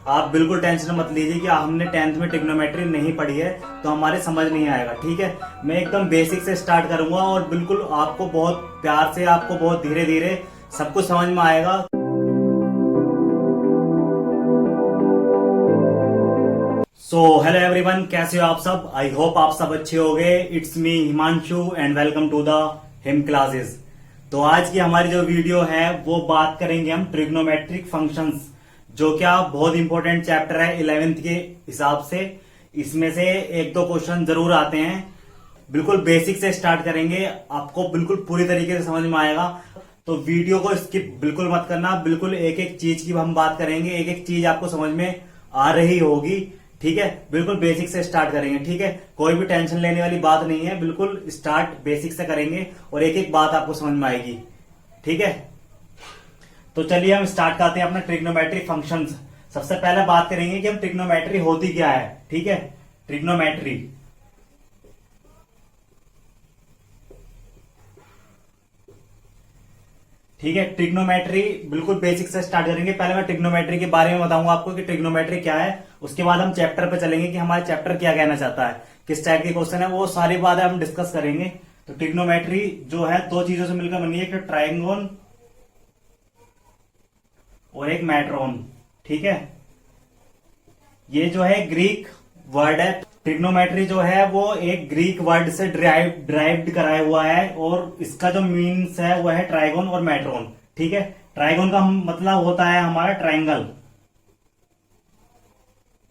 आप बिल्कुल टेंशन मत लीजिए कि हमने 10th में ट्रिग्नोमेट्री नहीं पढ़ी है तो हमारे समझ नहीं आएगा। ठीक है, मैं एकदम बेसिक से स्टार्ट करूंगा और बिल्कुल आपको बहुत प्यार से, आपको बहुत धीरे धीरे सब कुछ समझ में आएगा। सो हेलो एवरीवन, कैसे हो आप सब? आई होप आप सब अच्छे होंगे। It's me Himanshu and welcome to the Him classes. तो आज की हमारी जो वीडियो है वो बात करेंगे हम ट्रिग्नोमेट्रिक फंक्शंस, जो क्या बहुत इंपॉर्टेंट चैप्टर है 11th के हिसाब से। इसमें से एक दो क्वेश्चन जरूर आते हैं। बिल्कुल बेसिक से स्टार्ट करेंगे, आपको बिल्कुल पूरी तरीके से समझ में आएगा। तो वीडियो को स्किप बिल्कुल मत करना। बिल्कुल एक एक चीज की हम बात करेंगे, एक एक चीज आपको समझ में आ रही होगी। ठीक है, बिल्कुल बेसिक से स्टार्ट करेंगे। ठीक है, कोई भी टेंशन लेने वाली बात नहीं है, बिल्कुल स्टार्ट बेसिक से करेंगे और एक एक बात आपको समझ में आएगी। ठीक है, तो चलिए हम स्टार्ट करते हैं अपना ट्रिग्नोमेट्री फंक्शंस। सबसे पहले बात करेंगे कि हम ट्रिग्नोमेट्री होती क्या है। ठीक है, ट्रिग्नोमेट्री ठीक है, ट्रिग्नोमेट्री बिल्कुल बेसिक से स्टार्ट करेंगे। पहले मैं ट्रिग्नोमेट्री के बारे में बताऊंगा आपको कि ट्रिग्नोमेट्री क्या है। उसके बाद हम चैप्टर पे चलेंगे कि हमारा चैप्टर क्या कहना चाहता है, किस टाइप के क्वेश्चन है, वो सारी बातें हम डिस्कस करेंगे। तो ट्रिग्नोमेट्री जो है दो चीजों से मिलकर बनी है, एक ट्रायंगोन और एक मैट्रोन। ठीक है, ये जो है ग्रीक वर्ड है। ट्रिग्नोमेट्री जो है वो एक ग्रीक वर्ड से ड्राइव्ड कराया हुआ है और इसका जो मीन्स है वो है ट्राइगोन और मैट्रोन। ठीक है, ट्राइगोन का मतलब होता है हमारा ट्राइंगल।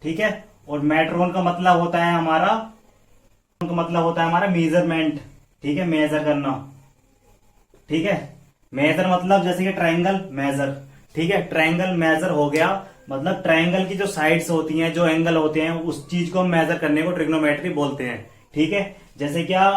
ठीक है, और मैट्रोन का मतलब होता है हमारा मेजरमेंट। ठीक है, मेजर करना। ठीक है, मेजर मतलब जैसे कि ट्राइंगल मेजर। ठीक है, ट्राइंगल मेजर हो गया, मतलब ट्राइंगल की जो साइड्स होती हैं, जो एंगल होते हैं, उस चीज को मेजर करने को ट्रिग्नोमेट्री बोलते हैं। ठीक है, जैसे क्या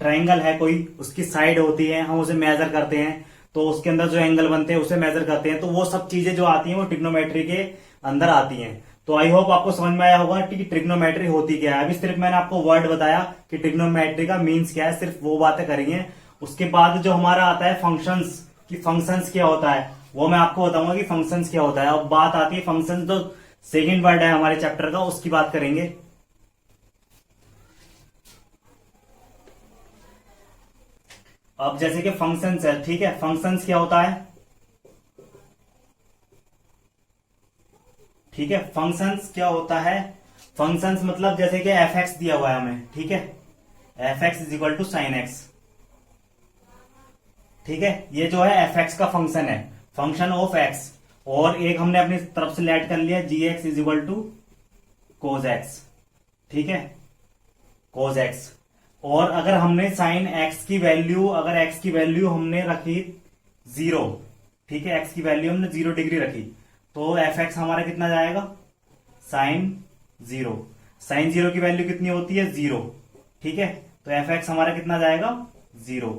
ट्राइंगल है कोई, उसकी साइड होती है, हम उसे मेजर करते हैं, तो उसके अंदर जो एंगल बनते हैं उसे मेजर करते हैं। तो वो सब चीजें जो आती हैं वो ट्रिग्नोमेट्री के अंदर आती हैं। तो आई होप आपको समझ में आया होगा कि ट्रिग्नोमेट्री होती क्या है। अभी सिर्फ मैंने आपको वर्ड बताया कि ट्रिग्नोमेट्री का मीन्स क्या है, सिर्फ वो बातें करी हैं। उसके बाद जो हमारा आता है फंक्शंस, कि फंक्शंस क्या होता है, वो मैं आपको बताऊंगा कि फंक्शंस क्या होता है। अब बात आती है फंक्शंस, जो सेकंड वर्ड है हमारे चैप्टर का, उसकी बात करेंगे। अब जैसे कि फंक्शंस है, ठीक है, फंक्शंस क्या होता है? ठीक है, फंक्शंस क्या होता है? फंक्शंस मतलब जैसे कि एफ एक्स दिया हुआ है हमें। ठीक है, F x is equal to sine X. ठीक है, ये जो है एफ एक्स का फंक्शन है, फंक्शन ऑफ एक्स। और एक हमने अपनी तरफ से लेट कर लिया, G x is equal to cos X. ठीक है, कोज एक्स। और अगर हमने साइन एक्स की वैल्यू, अगर एक्स की वैल्यू हमने रखी 0, ठीक है, एक्स की वैल्यू हमने 0 डिग्री रखी, तो एफ एक्स हमारा कितना जाएगा? साइन 0। साइन 0 की वैल्यू कितनी होती है? 0। ठीक है, तो एफ एक्स हमारा कितना जाएगा? 0।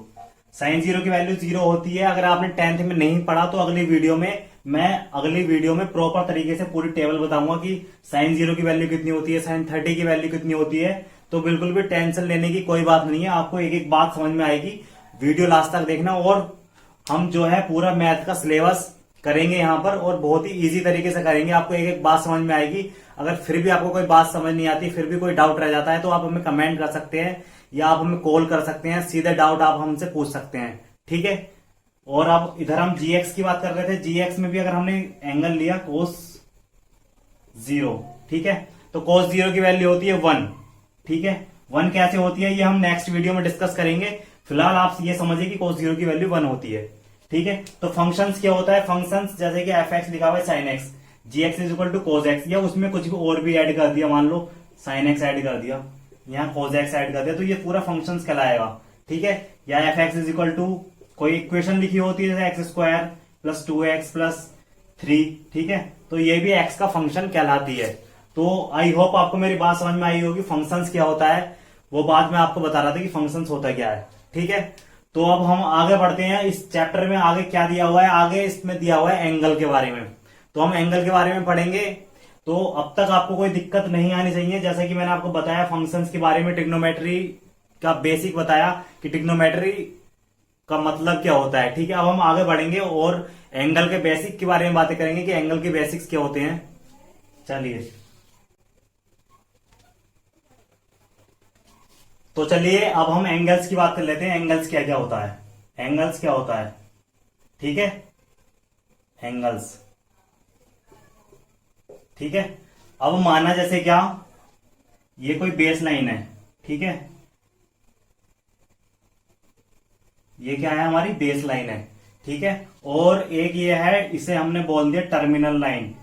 साइन 0 की वैल्यू 0 होती है। अगर आपने 10th में नहीं पढ़ा तो अगली वीडियो में प्रॉपर तरीके से पूरी टेबल बताऊंगा कि साइन 0 की वैल्यू कितनी होती है, साइन 30 की वैल्यू कितनी होती है। तो बिल्कुल भी टेंशन लेने की कोई बात नहीं है, आपको एक एक बात समझ में आएगी। वीडियो लास्ट तक देखना। और हम जो है पूरा मैथ का सिलेबस करेंगे यहाँ पर, और बहुत ही इजी तरीके से करेंगे, आपको एक एक बात समझ में आएगी। अगर फिर भी आपको कोई बात समझ नहीं आती, फिर भी कोई डाउट रह जाता है, तो आप हमें कमेंट कर सकते हैं या आप हमें कॉल कर सकते हैं, सीधे डाउट आप हमसे पूछ सकते हैं। ठीक है, और अब इधर हम जीएक्स की बात कर रहे थे। जीएक्स में भी अगर हमने एंगल लिया कोस 0, ठीक है, तो कोस 0 की वैल्यू होती है 1। ठीक है, 1 कैसे होती है ये हम नेक्स्ट वीडियो में डिस्कस करेंगे। फिलहाल आप ये समझिए कि कोस 0 की वैल्यू 1 होती है। ठीक है, तो फंक्शंस क्या होता है? फंक्शंस जैसे कि एफ एक्स लिखा हुआ है sine x, g x is equal to cos x, या उसमें कुछ भी और भी ऐड कर दिया, मान लो साइन एक्स ऐड कर दिया, यहाँ कोस एक्स ऐड कर दिया, तो ये पूरा फंक्शंस कहलाएगा। ठीक है, या f x is equal to कोई इक्वेशन लिखी होती है जैसे x square plus 2x plus 3। ठीक है, तो ये भी एक्स का फंक्शन कहलाती है। तो आई होप आपको मेरी बात समझ में आई होगी। फंक्शंस क्या होता है वो बात मैं आपको बता रहा था कि फंक्शंस होता क्या है। ठीक है, तो अब हम आगे बढ़ते हैं। इस चैप्टर में आगे क्या दिया हुआ है? आगे इसमें दिया हुआ है एंगल के बारे में, तो हम एंगल के बारे में पढ़ेंगे। तो अब तक आपको कोई दिक्कत नहीं आनी चाहिए। जैसे कि मैंने आपको बताया फंक्शंस के बारे में, ट्रिग्नोमेट्री का बेसिक बताया कि ट्रिग्नोमेट्री का मतलब क्या होता है। ठीक है, अब हम आगे बढ़ेंगे और एंगल के बेसिक के बारे में बातें करेंगे कि एंगल के बेसिक्स क्या होते हैं। चलिए, तो चलिए अब हम एंगल्स की बात कर लेते हैं। एंगल्स क्या क्या होता है, एंगल्स क्या होता है, ठीक है, एंगल्स, ठीक है। अब माना जैसे क्या, ये कोई बेस लाइन है, ठीक है, ये क्या है, हमारी बेस लाइन है, ठीक है। और एक ये है, इसे हमने बोल दिया टर्मिनल लाइन,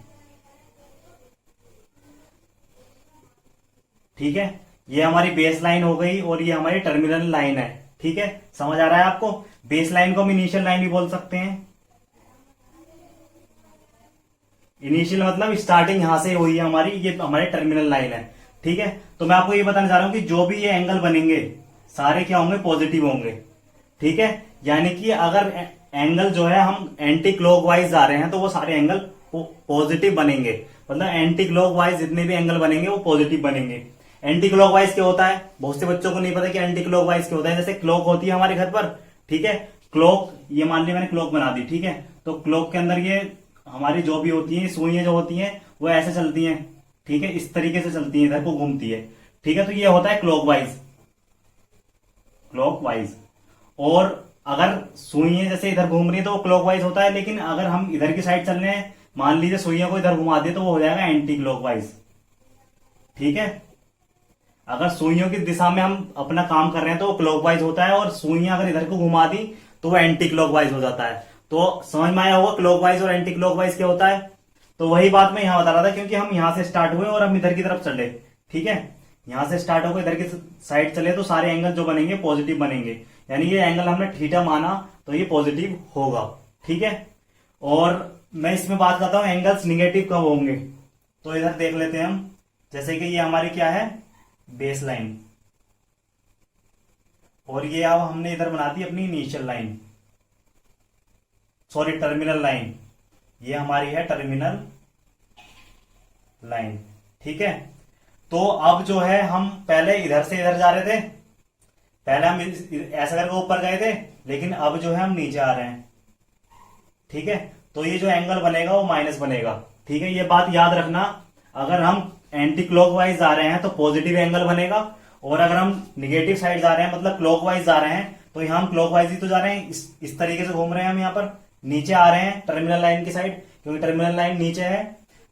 ठीक है। ये हमारी बेस लाइन हो गई और ये हमारी टर्मिनल लाइन है, ठीक है। समझ आ रहा है आपको? बेस लाइन को हम इनिशियल लाइन भी बोल सकते हैं। इनिशियल मतलब स्टार्टिंग यहां से हुई है हमारी, ये हमारी टर्मिनल लाइन है, ठीक है। तो मैं आपको ये बताना चाह रहा हूं कि जो भी ये एंगल बनेंगे सारे क्या होंगे, पॉजिटिव होंगे, ठीक है। यानी कि अगर एंगल जो है हम एंटी क्लॉकवाइज जा रहे हैं तो वो सारे एंगल पॉजिटिव बनेंगे, मतलब एंटी क्लॉकवाइज जितने भी एंगल बनेंगे वो पॉजिटिव बनेंगे। एंटी क्लॉकवाइज क्या होता है, बहुत से बच्चों को नहीं पता कि एंटी क्लॉकवाइज क्या होता है। जैसे क्लॉक होती है हमारे घर पर, ठीक है, क्लॉक, ये मान ली मैंने क्लॉक बना दी, ठीक है। तो क्लॉक के अंदर ये हमारी जो भी होती है सुइयां जो होती हैं वो ऐसे चलती हैं, ठीक है, इस तरीके से चलती है, इधर को घूमती है, ठीक है। तो ये होता है क्लॉकवाइज, क्लॉकवाइज। और अगर सुइयां जैसे इधर घूम रही है तो वो क्लॉकवाइज होता है, लेकिन अगर हम इधर की साइड चल रहे हैं, मान लीजिए सुइयां को इधर घुमा दे तो वो हो जाएगा एंटी क्लॉकवाइज, ठीक है। अगर सुइयों की दिशा में हम अपना काम कर रहे हैं तो वो क्लॉकवाइज होता है, और सुइयां अगर इधर को घुमा दी तो वो एंटी क्लॉकवाइज हो जाता है। तो समझ में आया होगा क्लॉकवाइज और एंटी क्लॉकवाइज क्या होता है। तो वही बात मैं यहां बता रहा था, क्योंकि हम यहां से स्टार्ट हुए और हम इधर की तरफ चले, ठीक है, यहां से स्टार्ट होकर इधर की साइड चले तो सारे एंगल जो बनेंगे पॉजिटिव बनेंगे। यानी ये एंगल हमने थीटा माना तो ये पॉजिटिव होगा, ठीक है। और मैं इसमें बात करता हूं एंगल्स निगेटिव कब होंगे, तो इधर देख लेते हैं हम। जैसे कि ये हमारी क्या है, बेस लाइन, और ये अब हमने इधर बना दी अपनी initial line, sorry terminal line, ये हमारी है टर्मिनल लाइन, ठीक है। तो अब जो है हम पहले इधर से इधर जा रहे थे, पहले हम ऐसा करके ऊपर गए थे, लेकिन अब जो है हम नीचे आ रहे हैं, ठीक है। तो ये जो एंगल बनेगा वो माइनस बनेगा, ठीक है। ये बात याद रखना, अगर हम एंटी क्लॉकवाइज जा रहे हैं तो पॉजिटिव एंगल बनेगा, और अगर हम निगेटिव साइड जा रहे हैं मतलब क्लॉकवाइज जा रहे हैं तो यहां हम क्लॉकवाइज ही तो जा रहे हैं, इस तरीके से घूम रहे हैं हम, यहाँ पर नीचे आ रहे हैं टर्मिनल लाइन की साइड, क्योंकि टर्मिनल लाइन नीचे है,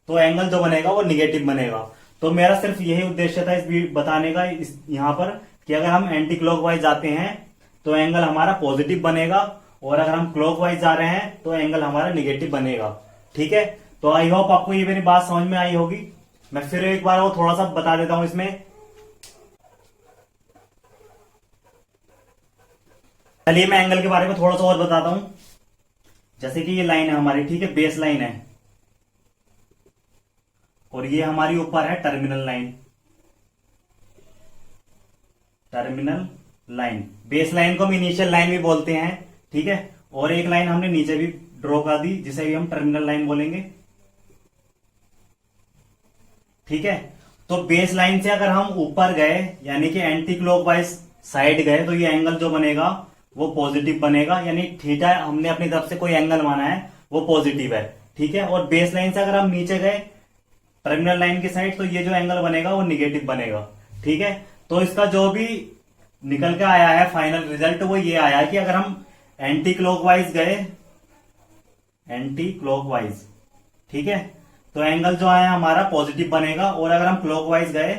तो एंगल जो बनेगा वो निगेटिव बनेगा। तो मेरा सिर्फ यही उद्देश्य था इस बताने का यहाँ पर, कि अगर हम एंटी क्लॉकवाइज जाते हैं तो एंगल हमारा पॉजिटिव बनेगा, और अगर हम क्लॉकवाइज जा रहे हैं तो एंगल हमारा निगेटिव बनेगा, ठीक है। तो आई होप आपको ये मेरी बात समझ में आई होगी। मैं फिर एक बार वो थोड़ा सा बता देता हूं इसमें। चलिए मैं एंगल के बारे में थोड़ा सा और बताता हूं। जैसे कि ये लाइन है हमारी, ठीक है, बेस लाइन है, और ये हमारी ऊपर है terminal line, terminal line. Base line को हम इनिशियल लाइन भी बोलते हैं, ठीक है। और एक लाइन हमने नीचे भी ड्रॉ कर दी जिसे भी हम टर्मिनल लाइन बोलेंगे, ठीक है। तो बेस लाइन से अगर हम ऊपर गए यानी कि एंटी क्लॉकवाइज साइड गए तो ये एंगल जो बनेगा वो पॉजिटिव बनेगा, यानी थीटा हमने अपनी तरफ से कोई एंगल माना है वो पॉजिटिव है, ठीक है। और बेस लाइन से अगर हम नीचे गए टर्मिनल लाइन की साइड तो ये जो एंगल बनेगा वो निगेटिव बनेगा, ठीक है। तो इसका जो भी निकल के आया है फाइनल रिजल्ट वो ये आया कि अगर हम एंटी क्लॉकवाइज गए, एंटी क्लॉकवाइज, ठीक है, तो एंगल जो है हमारा पॉजिटिव बनेगा, और अगर हम क्लॉकवाइज गए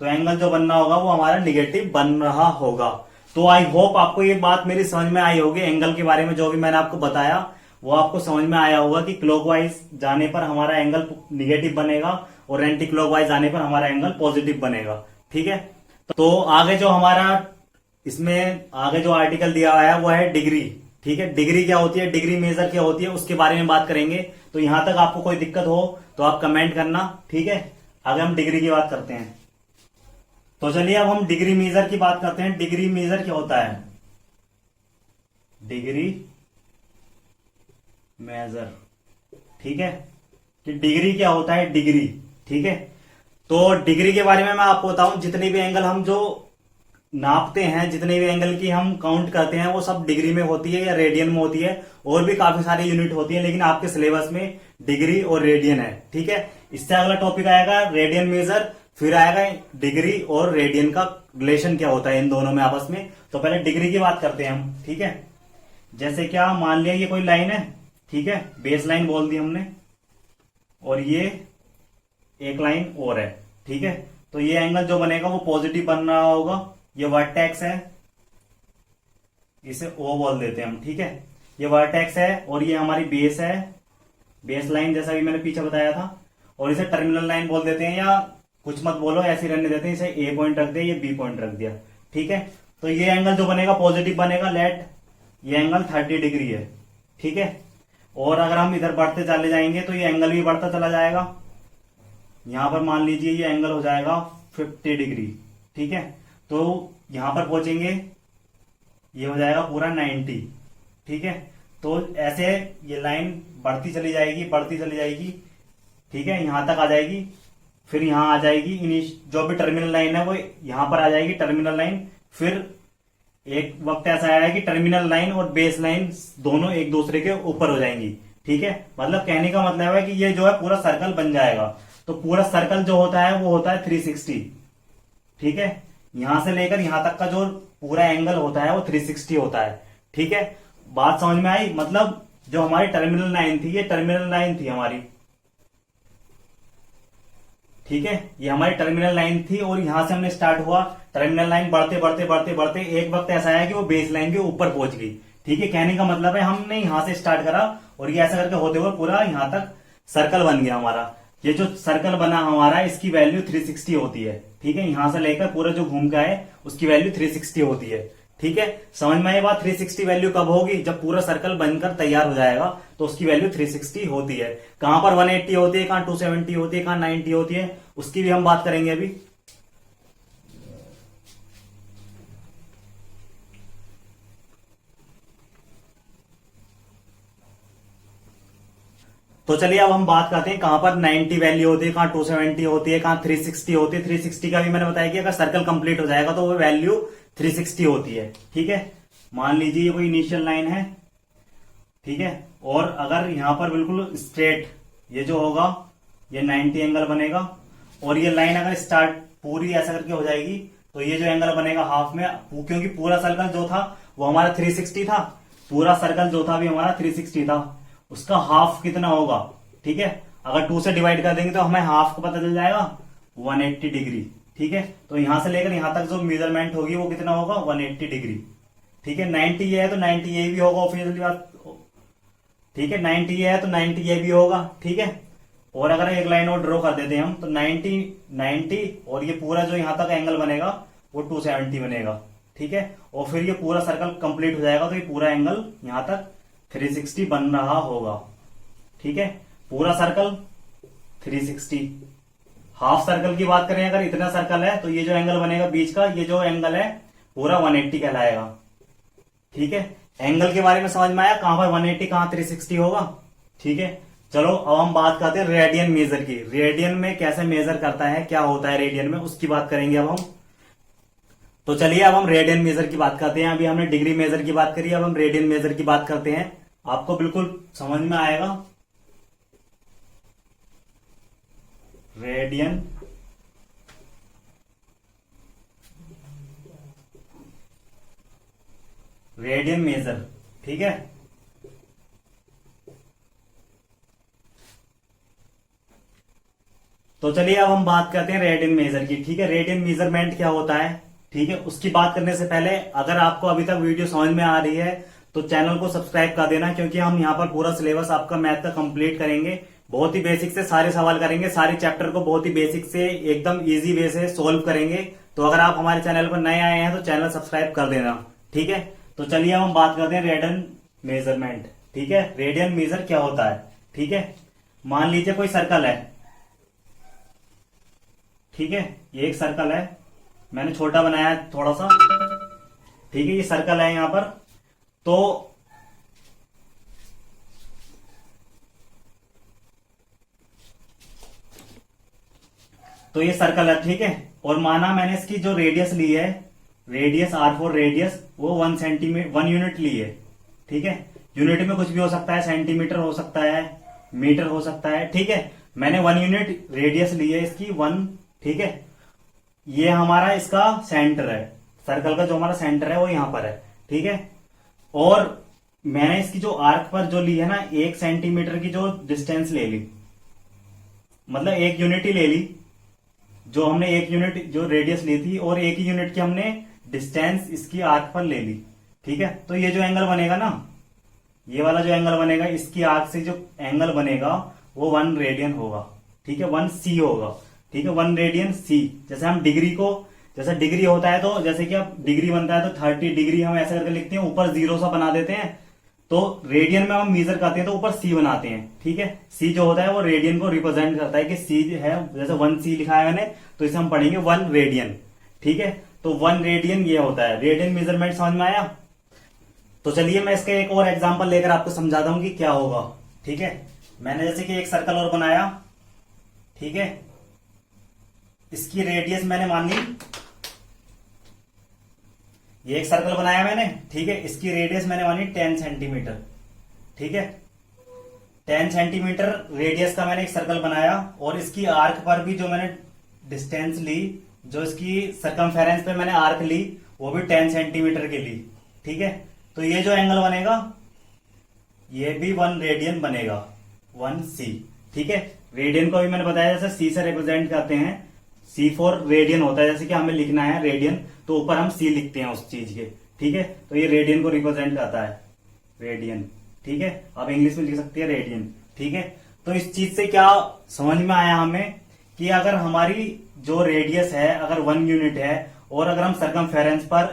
तो एंगल जो बनना होगा वो हमारा निगेटिव बन रहा होगा। तो आई होप आपको ये बात मेरी समझ में आई होगी। एंगल के बारे में जो भी मैंने आपको बताया वो आपको समझ में आया होगा कि क्लॉकवाइज जाने पर हमारा एंगल निगेटिव बनेगा और एंटी क्लॉकवाइज जाने पर हमारा एंगल पॉजिटिव बनेगा, ठीक है। तो आगे जो हमारा इसमें आगे जो आर्टिकल दिया हुआ है वो है डिग्री, ठीक है। डिग्री क्या होती है, डिग्री मेजर क्या होती है, उसके बारे में बात करेंगे। तो यहां तक आपको कोई दिक्कत हो तो आप कमेंट करना, ठीक है। आगे हम डिग्री की बात करते हैं। तो चलिए अब हम डिग्री मेजर की बात करते हैं। डिग्री मेजर क्या होता है, डिग्री मेजर, ठीक है, कि डिग्री क्या होता है, डिग्री, ठीक है। तो डिग्री के बारे में मैं आपको बताऊं, जितने भी एंगल हम जो नापते हैं, जितने भी एंगल की हम काउंट करते हैं वो सब डिग्री में होती है या रेडियन में होती है, और भी काफी सारी यूनिट होती है, लेकिन आपके सिलेबस में डिग्री और रेडियन है। ठीक है, इससे अगला टॉपिक आएगा रेडियन मेजर, फिर आएगा डिग्री और रेडियन का रिलेशन क्या होता है इन दोनों में आपस में। तो पहले डिग्री की बात करते हैं हम। ठीक है, जैसे क्या मान लिया ये कोई लाइन है, ठीक है, बेस लाइन बोल दी हमने, और ये एक लाइन और है। ठीक है, तो ये एंगल जो बनेगा वो पॉजिटिव बन रहा होगा। ये वर्टेक्स है, इसे ओ बोल देते हैं हम। ठीक है, ये वर्टेक्स है और ये हमारी बेस है, बेस लाइन जैसा भी मैंने पीछे बताया था, और इसे टर्मिनल लाइन बोल देते हैं, या कुछ मत बोलो ऐसे ही रहने देते हैं, इसे ए पॉइंट रख दिया, ये बी पॉइंट रख दिया। ठीक है, तो ये एंगल जो बनेगा पॉजिटिव बनेगा, लेट ये एंगल 30 डिग्री है। ठीक है, और अगर हम इधर बढ़ते चले जाएंगे तो ये एंगल भी बढ़ता चला जाएगा। यहां पर मान लीजिए ये एंगल हो जाएगा 50 डिग्री। ठीक है, तो यहां पर पहुंचेंगे ये हो जाएगा पूरा 90। ठीक है, तो ऐसे ये लाइन बढ़ती चली जाएगी, बढ़ती चली जाएगी। ठीक है, यहां तक आ जाएगी, फिर यहां आ जाएगी, जो भी टर्मिनल लाइन है वो यहां पर आ जाएगी टर्मिनल लाइन। फिर एक वक्त ऐसा आया है कि टर्मिनल लाइन और बेस लाइन दोनों एक दूसरे के ऊपर हो जाएंगी। ठीक है, मतलब कहने का मतलब है कि ये जो है पूरा सर्कल बन जाएगा। तो पूरा सर्कल जो होता है वो होता है 360। ठीक है, यहां से लेकर यहां तक का जो पूरा एंगल होता है वो 360 होता है। ठीक है, बात समझ में आई? मतलब जो हमारी टर्मिनल लाइन थी, ये टर्मिनल लाइन थी हमारी। ठीक है, ये हमारी टर्मिनल लाइन थी और यहां से हमने स्टार्ट हुआ, टर्मिनल लाइन बढ़ते बढ़ते बढ़ते बढ़ते एक वक्त ऐसा आया कि वो बेस लाइन के ऊपर पहुंच गई। ठीक है, कहने का मतलब है हमने यहां से स्टार्ट करा और ये ऐसा करके होते हुए पूरा यहां तक सर्कल बन गया हमारा। ये जो सर्कल बना हमारा इसकी वैल्यू 360 होती है। ठीक है, यहां से लेकर पूरा जो घूम का है उसकी वैल्यू 360 होती है। ठीक है, समझ में ये बात? 360 वैल्यू कब होगी? जब पूरा सर्कल बनकर तैयार हो जाएगा तो उसकी वैल्यू 360 होती है। कहां पर 180 होती है, कहां 270 होती है, कहां 90 होती है, उसकी भी हम बात करेंगे अभी। तो चलिए अब हम बात करते हैं कहां पर 90 वैल्यू होती है, कहां 270 होती है, कहां 360 होती है। 360 का भी मैंने बताया कि अगर सर्कल कंप्लीट हो जाएगा तो वो वैल्यू 360 होती है। ठीक है, मान लीजिए ये कोई इनिशियल लाइन है। ठीक है, और अगर यहां पर बिल्कुल स्ट्रेट ये जो होगा ये 90 एंगल बनेगा, और ये लाइन अगर स्टार्ट पूरी ऐसा करके हो जाएगी तो ये जो एंगल बनेगा हाफ में, क्योंकि पूरा सर्कल जो था वो हमारा 360 था, पूरा सर्कल जो था भी हमारा 360 था, उसका हाफ कितना होगा? ठीक है, अगर 2 से डिवाइड कर देंगे तो हमें हाफ को पता चल जाएगा 180 डिग्री। ठीक है, तो यहां से लेकर यहां तक जो मेजरमेंट होगी वो कितना होगा? 180 डिग्री। ठीक है, 90 ये है तो 90 ये भी होगा ऑब्वियसली बात। ठीक है, 90 ये है तो 90 ये भी होगा। ठीक है, और अगर एक लाइन और ड्रॉ कर देते हैं हम तो 90 90 और ये पूरा जो यहां तक एंगल बनेगा वो 270 बनेगा। ठीक है, और फिर ये पूरा सर्कल कंप्लीट हो जाएगा तो ये पूरा एंगल यहां तक 360 बन रहा होगा। ठीक है, पूरा सर्कल 360। हाफ सर्कल की बात करें अगर इतना सर्कल है तो ये जो एंगल बनेगा बीच का, ये जो एंगल है पूरा 180 कहलाएगा। ठीक है, एंगल के बारे में समझ में आया, कहां पर 180 कहां 360 होगा। ठीक है, चलो अब हम बात करते हैं रेडियन मेजर की। रेडियन में कैसे मेजर करता है, क्या होता है रेडियन में, उसकी बात करेंगे अब हम। तो चलिए अब हम रेडियन मेजर की बात करते हैं। अभी हमने डिग्री मेजर की बात करी, अब हम रेडियन मेजर की बात करते हैं। आपको बिल्कुल समझ में आएगा। Radian radian major. ठीक है, तो चलिए अब हम बात करते हैं रेडियन मेजर की। ठीक है, रेडियन मेजरमेंट क्या होता है, ठीक है, उसकी बात करने से पहले अगर आपको अभी तक वीडियो समझ में आ रही है तो चैनल को सब्सक्राइब कर देना, क्योंकि हम यहाँ पर पूरा सिलेबस आपका मैथ का कंप्लीट करेंगे। बहुत ही बेसिक से सारे सवाल करेंगे, सारे चैप्टर को बहुत ही बेसिक से एकदम इजी वे से सोल्व करेंगे। तो अगर आप हमारे चैनल पर नए आए हैं तो चैनल सब्सक्राइब कर देना। ठीक है, तो चलिए अब हम बात करते हैं रेडियन मेजरमेंट। ठीक है, रेडियन मेजर क्या होता है। ठीक है, मान लीजिए कोई सर्कल है। ठीक है, ये एक सर्कल है, मैंने छोटा बनाया है थोड़ा सा। ठीक है, ये सर्कल है यहां पर। तो ये सर्कल है। ठीक है, और माना मैंने इसकी जो रेडियस ली है, रेडियस आर फॉर रेडियस वो 1 सेंटीमीटर 1 यूनिट ली है, ठीक है। यूनिट में कुछ भी हो सकता है, सेंटीमीटर हो सकता है, मीटर हो सकता है, ठीक है। मैंने 1 यूनिट रेडियस ली है इसकी 1, ठीक है। ये हमारा इसका सेंटर है, सर्कल का जो हमारा सेंटर है वो यहां पर है, ठीक है। और मैंने इसकी जो आर्क पर जो ली है ना 1 सेंटीमीटर की जो डिस्टेंस ले ली, मतलब 1 यूनिट ही ले ली, जो हमने 1 यूनिट जो रेडियस ली थी और 1 ही यूनिट की हमने डिस्टेंस इसकी आर्क पर ले ली, ठीक है। तो ये जो एंगल बनेगा ना, ये वाला जो एंगल बनेगा इसकी आर्क से जो एंगल बनेगा वो 1 रेडियन होगा, ठीक है। 1 C होगा, ठीक है। 1 रेडियन C। जैसे हम डिग्री को, जैसे डिग्री होता है तो जैसे कि अब डिग्री बनता है तो 30 डिग्री हम ऐसे करके लिखते हैं, ऊपर 0 सा बना देते हैं। तो रेडियन में हम मेजर करते हैं तो ऊपर C बनाते हैं, ठीक है। C जो होता है वो रेडियन को रिप्रेजेंट करता है कि C है, जैसे 1C लिखा है मैंने तो इसे हम पढ़ेंगे 1 रेडियन, ठीक है। तो 1 रेडियन ये होता है। रेडियन मेजरमेंट समझ में आया? तो चलिए मैं इसका एक और एग्जांपल लेकर आपको समझाता हूं कि क्या होगा, ठीक है। मैंने जैसे कि एक सर्कल और बनाया, ठीक है। इसकी रेडियस मैंने मान ली, ये एक सर्कल बनाया मैंने, ठीक है। इसकी रेडियस मैंने मानी 10 सेंटीमीटर, ठीक है। 10 सेंटीमीटर रेडियस का मैंने एक सर्कल बनाया और इसकी आर्क पर भी जो मैंने डिस्टेंस ली, जो इसकी सरकमफेरेंस पे मैंने आर्क ली वो भी 10 सेंटीमीटर की ली, ठीक है। तो ये जो एंगल बनेगा ये भी 1 रेडियन बनेगा, 1C, ठीक है। रेडियन को भी मैंने बताया जैसे C से रिप्रेजेंट करते हैं, C फॉर रेडियन होता है, जैसे कि हमें लिखना है रेडियन तो ऊपर हम C लिखते हैं उस चीज के, ठीक है। तो ये रेडियन को रिप्रेजेंट करता है, रेडियन, ठीक है। आप इंग्लिश में लिख सकते हैं रेडियन, ठीक है। तो इस चीज से क्या समझ में आया हमें कि अगर हमारी जो रेडियस है अगर 1 यूनिट है और अगर हम सरकमफेरेंस पर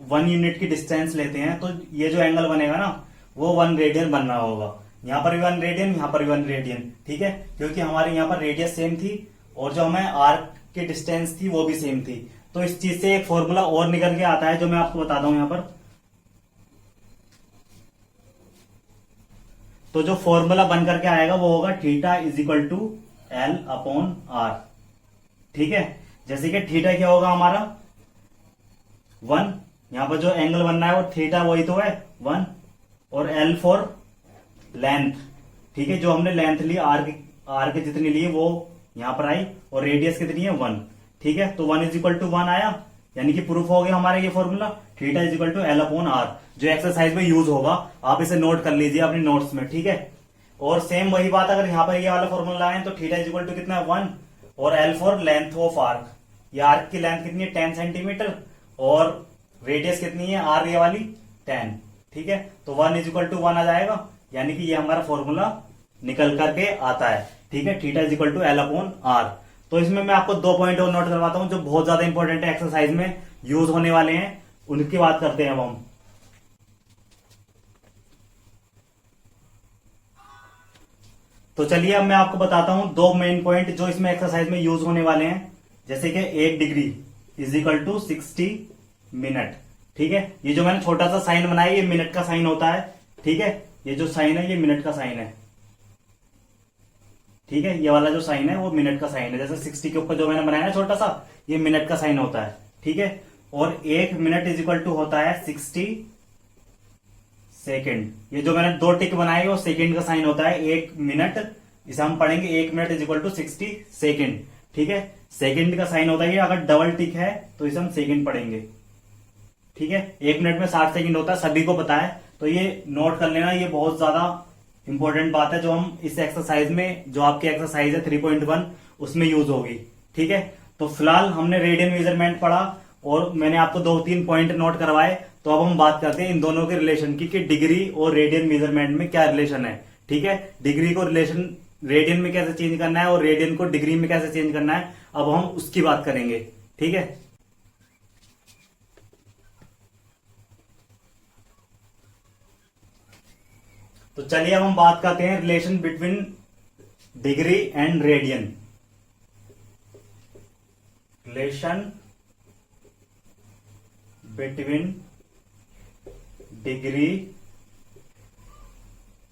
1 यूनिट की डिस्टेंस लेते हैं तो ये जो एंगल बनेगा ना वो 1 रेडियन बनना होगा। यहां पर भी 1 रेडियन, यहां पर भी 1 रेडियन, ठीक है। क्योंकि हमारी यहां पर रेडियस सेम थी और जो हमें आर्क की डिस्टेंस थी वो भी सेम थी। तो इस चीज से एक फॉर्मूला और निकल के आता है जो मैं आपको बताता हूं यहां पर। तो जो फॉर्मूला बन करके आएगा वो होगा theta is equal to L upon R, ठीक है। जैसे कि थीटा क्या होगा हमारा 1, यहां पर जो एंगल बनना है वो थीटा वही तो है 1, और L फॉर लेंथ, ठीक है। जो हमने लेंथ ली आर्क जितनी ली वो यहां पर आई और रेडियस कितनी है 1, ठीक है। तो 1 इज इक्वल टू 1 आया, यानी कि प्रूफ हो गया हमारा ये formula theta is equal to L upon R, जो एक्सरसाइज में यूज होगा। आप इसे नोट कर लीजिए अपनी नोट्स में, ठीक है। और सेम वही बात अगर यहां पर ये वाला फॉर्मूला लाए तो थीटा इज इक्वल टू कितना है 1 और L for length of arc, ये आर्क की लेंथ कितनी है 10 सेंटीमीटर और रेडियस कितनी है R ये वाली 10, ठीक है। तो 1 इज इक्वल टू 1 आ जाएगा, यानी कि ये हमारा फॉर्मूला निकल करके आता है, ठीक है। Theta is equal to L upon R। तो इसमें मैं आपको 2 पॉइंट और नोट करवाता हूं जो बहुत ज्यादा इंपॉर्टेंट है, एक्सरसाइज में यूज होने वाले हैं, उनकी बात करते हैं अब हम। तो चलिए अब मैं आपको बताता हूं 2 मेन पॉइंट जो इसमें एक्सरसाइज में यूज होने वाले हैं। जैसे कि 1 degree is equal to 60 minute, ठीक है। ये जो मैंने छोटा सा साइन बनाया ये मिनट का साइन होता है, ठीक है। ये जो साइन है ये मिनट का साइन है, ठीक है। ये वाला जो साइन है वो मिनट का साइन है, जैसे 60 के ऊपर जो मैंने बनाया ना छोटा सा ये मिनट का साइन होता है, ठीक है। और 1 मिनट इज इक्वल टू होता है 60 सेकेंड। ये जो मैंने 2 टिक बनाए वो सेकेंड का साइन होता है, 1 मिनट, इसे हम पढ़ेंगे 1 minute is equal to 60 second, ठीक है। सेकेंड का साइन होता है, अगर डबल टिक है तो इसे हम सेकेंड पढ़ेंगे, ठीक है। 1 मिनट में 60 सेकेंड होता है, सभी को पता है। तो ये नोट कर लेना, ये बहुत ज्यादा इंपॉर्टेंट बात है जो हम इस एक्सरसाइज में, जो आपकी एक्सरसाइज है 3.1 उसमें यूज होगी, ठीक है। तो फिलहाल हमने रेडियन मेजरमेंट पढ़ा और मैंने आपको 2-3 पॉइंट नोट करवाए। तो अब हम बात करते हैं इन दोनों के रिलेशन की कि डिग्री और रेडियन मेजरमेंट में क्या रिलेशन है, ठीक है। डिग्री को रिलेशन रेडियन में कैसे चेंज करना है और रेडियन को डिग्री में कैसे चेंज करना है, अब हम उसकी बात करेंगे, ठीक है। तो चलिए अब हम बात करते हैं relation between degree and radian. Relation between degree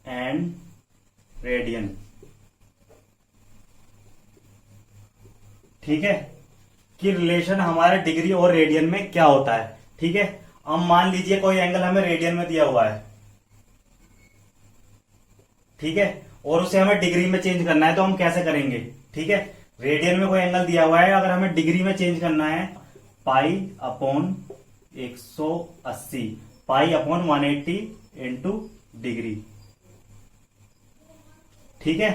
and radian, ठीक है। कि रिलेशन हमारे डिग्री और रेडियन में क्या होता है। ठीक है। अब मान लीजिए कोई एंगल हमें रेडियन में दिया हुआ है, ठीक है, और उसे हमें डिग्री में चेंज करना है, तो हम कैसे करेंगे? ठीक है, रेडियन में कोई एंगल दिया हुआ है, अगर हमें डिग्री में चेंज करना है, pi upon 180, pi upon 180 into degree. ठीक है,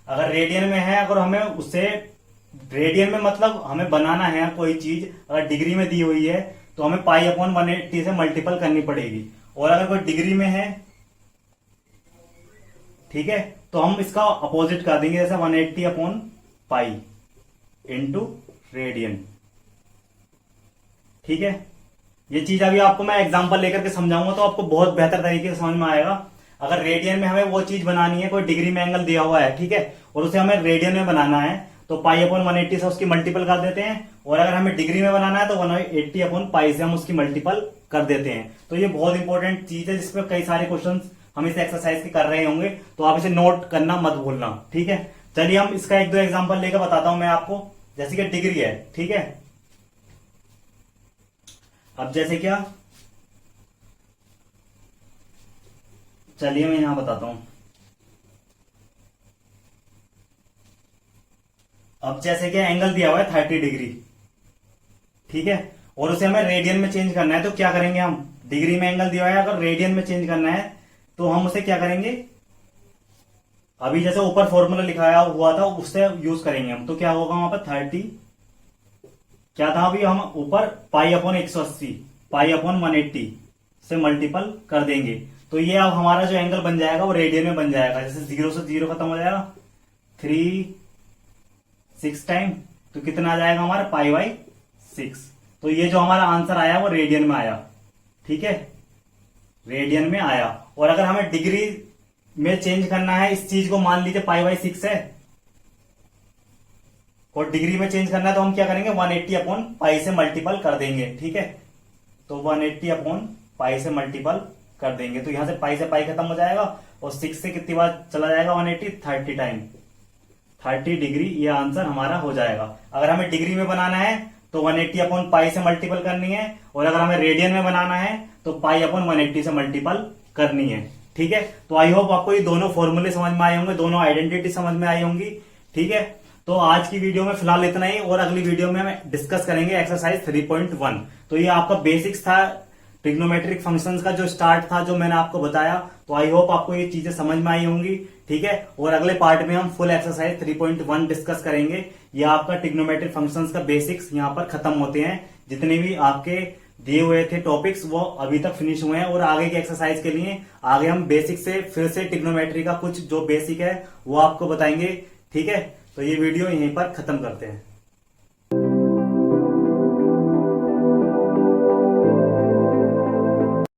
अगर रेडियन में है, अगर हमें उससे रेडियन में मतलब हमें बनाना है कोई चीज, अगर डिग्री में दी हुई है तो हमें पाई अपॉन 180 से मल्टीपल करनी पड़ेगी। और अगर कोई डिग्री में है, ठीक है, तो हम इसका अपोजिट कर देंगे, जैसे 180 अपॉन पाई इंटू रेडियन। ठीक है, ये चीज अभी आपको मैं एग्जांपल लेकर के समझाऊंगा तो आपको बहुत बेहतर तरीके से समझ में आएगा। अगर रेडियन में हमें वो चीज बनानी है, कोई डिग्री में एंगल दिया हुआ है, ठीक है, और उसे हमें रेडियन में बनाना है, तो पाई अपॉन 180 से उसकी मल्टीपल कर देते हैं। और अगर हमें डिग्री में बनाना है तो 180 अपॉन पाई से हम उसकी मल्टीपल कर देते हैं। तो ये बहुत इंपॉर्टेंट चीज है, जिसपे कई सारे क्वेश्चन हम इस एक्सरसाइज के कर रहे होंगे, तो आप इसे नोट करना मत भूलना। ठीक है, चलिए हम इसका एक दो एग्जांपल लेकर बताता हूं मैं आपको। जैसे कि डिग्री है, ठीक है, अब जैसे क्या, चलिए मैं यहां बताता हूं। अब जैसे कि एंगल दिया हुआ है 30 डिग्री, ठीक है, और उसे हमें रेडियन में चेंज करना है, तो क्या करेंगे हम? डिग्री में एंगल दिया हुआ है, अगर रेडियन में चेंज करना है तो हम उसे क्या करेंगे? अभी जैसे ऊपर फॉर्मूला लिखाया हुआ था उससे यूज करेंगे हम। तो क्या होगा वहां पर 30, क्या था अभी, हम ऊपर पाई अपॉन 180, पाई अपॉन 180 से मल्टीपल कर देंगे, तो ये अब हमारा जो एंगल बन जाएगा वो रेडियन में बन जाएगा। जैसे 0 से 0 खत्म हो जाएगा, 6 टाइम, तो कितना आ जाएगा हमारा? Pi by 6। तो ये जो हमारा आंसर आया वो रेडियन में आया। ठीक है, रेडियन में आया। और अगर हमें डिग्री में चेंज करना है इस चीज को, मान लीजिए पाई बाई 6 है और डिग्री में चेंज करना है, तो हम क्या करेंगे? 180 अपॉन पाई से मल्टीपल कर देंगे। ठीक है, तो 180 अपॉन पाई से मल्टीपल कर देंगे, तो यहां से पाई खत्म हो जाएगा, और 6 से कितनी बार चला जाएगा 180? 30 टाइम, 30 डिग्री, ये आंसर हमारा हो जाएगा। अगर हमें डिग्री में बनाना है तो 180 अपॉन पाई से मल्टीपल करनी है, और अगर हमें रेडियन में बनाना है तो पाई अपॉन 180 से मल्टीपल करनी है। ठीक है, तो आई होप आपको ये दोनों फॉर्मूले समझ में आए होंगे, दोनों आइडेंटिटी समझ में आई होंगी। ठीक है, तो आज की वीडियो में फिलहाल इतना ही, और अगली वीडियो में हम डिस्कस करेंगे एक्सरसाइज 3.1। तो ये आपका बेसिक्स था, ट्रिग्नोमेट्रिक फंक्शंस का जो स्टार्ट था, जो मैंने आपको बताया। तो आई होप आपको ये चीजें समझ में आई होंगी। ठीक है, और अगले पार्ट में हम फुल एक्सरसाइज 3.1 डिस्कस करेंगे। ये आपका ट्रिग्नोमेट्रिक फंक्शंस का बेसिक्स यहाँ पर खत्म होते हैं। जितने भी आपके दिए हुए थे टॉपिक्स वो अभी तक फिनिश हुए हैं, और आगे के एक्सरसाइज के लिए आगे हम बेसिक से फिर से ट्रिग्नोमेट्री का कुछ जो बेसिक है वो आपको बताएंगे। ठीक है, तो ये वीडियो यहीं पर खत्म करते हैं।